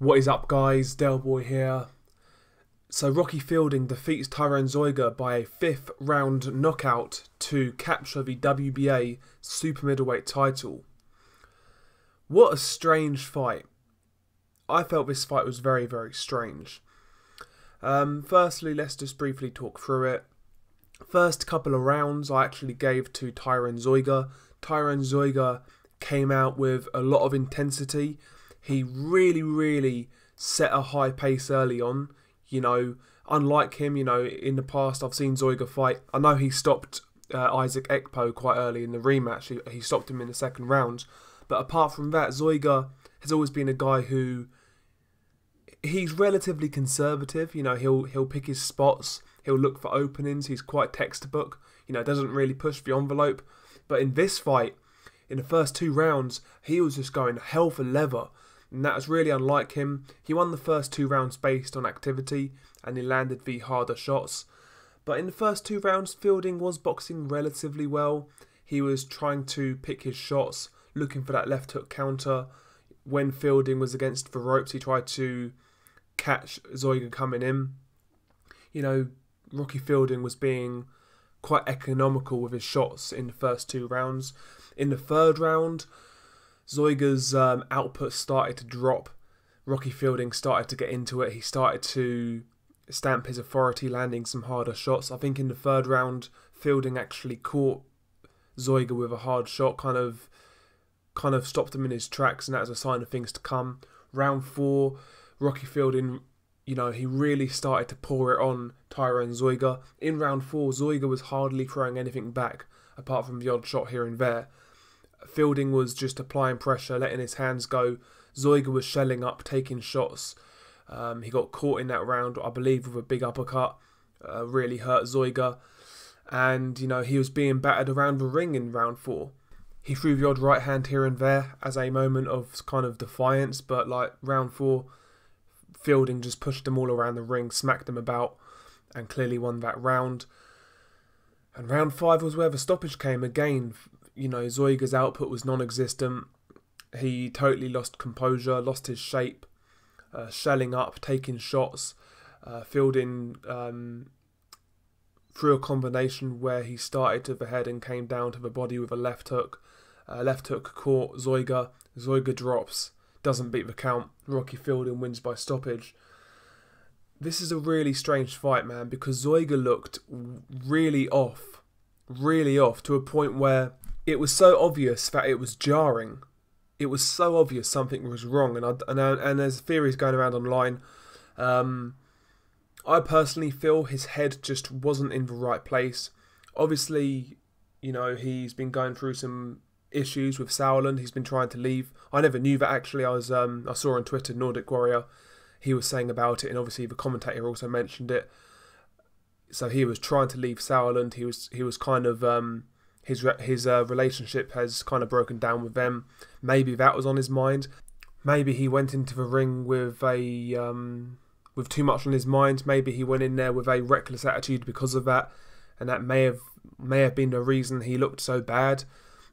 What is up, guys? Del Boy here. So Rocky Fielding defeats Tyron Zeuge by a 5th round knockout to capture the WBA super middleweight title. What a strange fight. I felt this fight was very, very strange. Firstly, let's just briefly talk through it. First couple of rounds I actually gave to Tyron Zeuge. Tyron Zeuge came out with a lot of intensity. He really set a high pace early on. You know, unlike him, in the past I've seen Zeuge fight. I know he stopped Isaac Ekpo quite early in the rematch. He stopped him in the second round. But apart from that, Zeuge has always been a guy who... he's relatively conservative. You know, he'll pick his spots. He'll look for openings. He's quite textbook. Doesn't really push the envelope. But in this fight, in the first 2 rounds, he was just going hell for leather. And that was really unlike him. He won the first 2 rounds based on activity, and he landed the harder shots. But in the first 2 rounds, Fielding was boxing relatively well. He was trying to pick his shots, looking for that left hook counter. When Fielding was against the ropes, he tried to catch Zeuge coming in. Rocky Fielding was being quite economical with his shots in the first 2 rounds. In the 3rd round, Zeuge's output started to drop. Rocky Fielding started to get into it. He started to stamp his authority, landing some harder shots. I think in the 3rd round, Fielding actually caught Zeuge with a hard shot, kind of stopped him in his tracks, and that was a sign of things to come. Round 4, Rocky Fielding, he really started to pour it on Tyron Zeuge. In round 4, Zeuge was hardly throwing anything back, apart from the odd shot here and there. Fielding was just applying pressure, letting his hands go. Zeuge was shelling up, taking shots. He got caught in that round, I believe, with a big uppercut. Really hurt Zeuge. And, he was being battered around the ring in round 4. He threw the odd right hand here and there as a moment of kind of defiance. But, round 4, Fielding just pushed them all around the ring, smacked them about, and clearly won that round. And round 5 was where the stoppage came again. Zeuge's output was non-existent. He totally lost composure, lost his shape, shelling up, taking shots. Fielding through a combination where he started to the head and came down to the body with a left hook. Left hook caught Zeuge. Zeuge drops, doesn't beat the count. Rocky Fielding wins by stoppage. This is a really strange fight, man, because Zeuge looked really off to a point where it was so obvious that it was jarring. It was so obvious something was wrong, and there's theories going around online. I personally feel his head just wasn't in the right place. Obviously, he's been going through some issues with Sauerland. He's been trying to leave. I never knew that, actually. I saw on Twitter, Nordic Warrior, he was saying about it, and obviously the commentator also mentioned it. So he was trying to leave Sauerland. He was kind of his relationship has kind of broken down with them. Maybe that was on his mind. Maybe he went into the ring with too much on his mind. Maybe he went in there with a reckless attitude because of that, and that may have been the reason he looked so bad.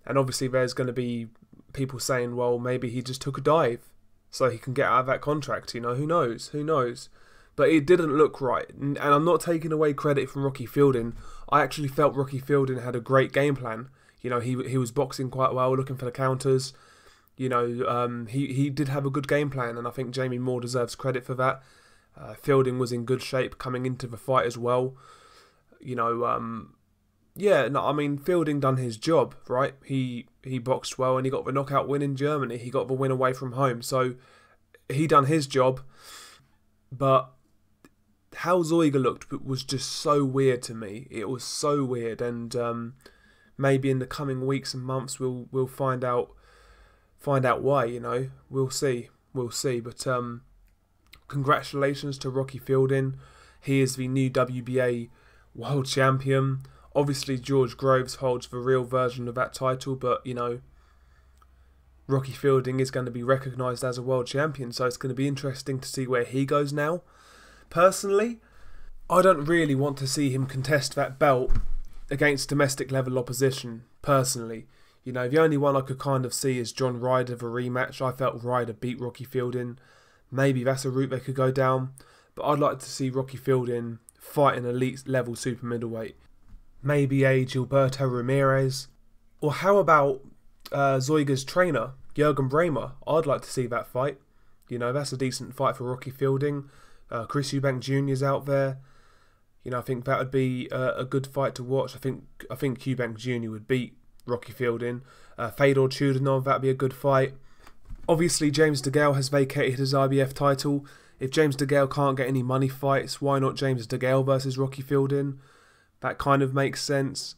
And obviously there's going to be people saying, well, maybe he just took a dive so he can get out of that contract. Who knows? But it didn't look right. And I'm not taking away credit from Rocky Fielding. I actually felt Rocky Fielding had a great game plan. He was boxing quite well, looking for the counters. He did have a good game plan, and I think Jamie Moore deserves credit for that. Fielding was in good shape coming into the fight as well. Fielding done his job, right? He boxed well, and he got the knockout win in Germany. He got the win away from home, so he done his job. But how Zeuge looked was just so weird to me. It was so weird, and maybe in the coming weeks and months we'll find out why. We'll see. But congratulations to Rocky Fielding. He is the new WBA world champion. Obviously, George Groves holds the real version of that title, but Rocky Fielding is going to be recognised as a world champion, so it's going to be interesting to see where he goes now. Personally, I don't really want to see him contest that belt against domestic level opposition, personally. The only one I could kind of see is John Ryder, the rematch. I felt Ryder beat Rocky Fielding. Maybe that's a route they could go down. But I'd like to see Rocky Fielding fight an elite level super middleweight. Maybe a Gilberto Ramirez. Or how about Zeuge's trainer, Jürgen Bremer? I'd like to see that fight. You know, that's a decent fight for Rocky Fielding. Chris Eubank Jr.'s out there. You know, I think that would be a good fight to watch. I think Eubank Jr. would beat Rocky Fielding. Fedor Chudanov, that'd be a good fight. Obviously, James DeGale has vacated his IBF title. If James DeGale can't get any money fights, why not James DeGale versus Rocky Fielding? That kind of makes sense.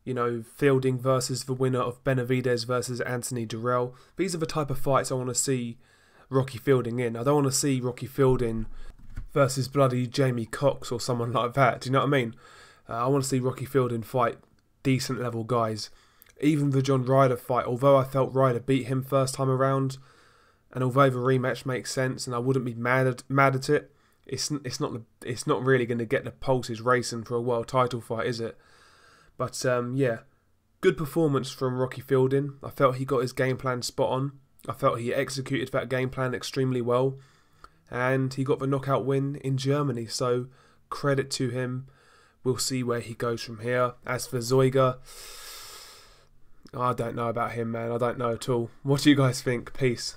You know, Fielding versus the winner of Benavidez versus Anthony Durrell. These are the type of fights I want to see Rocky Fielding in. I don't want to see Rocky Fielding versus bloody Jamie Cox or someone like that. Do you know what I mean? I want to see Rocky Fielding fight decent level guys. Even the John Ryder fight, although I felt Ryder beat him first time around, and although the rematch makes sense and I wouldn't be mad at it, it's not really going to get the pulses racing for a world title fight, is it? But yeah, good performance from Rocky Fielding. I felt he got his game plan spot on. I felt he executed that game plan extremely well, and he got the knockout win in Germany. So credit to him. We'll see where he goes from here. As for Zeuge, I don't know about him, man. I don't know at all. What do you guys think? Peace.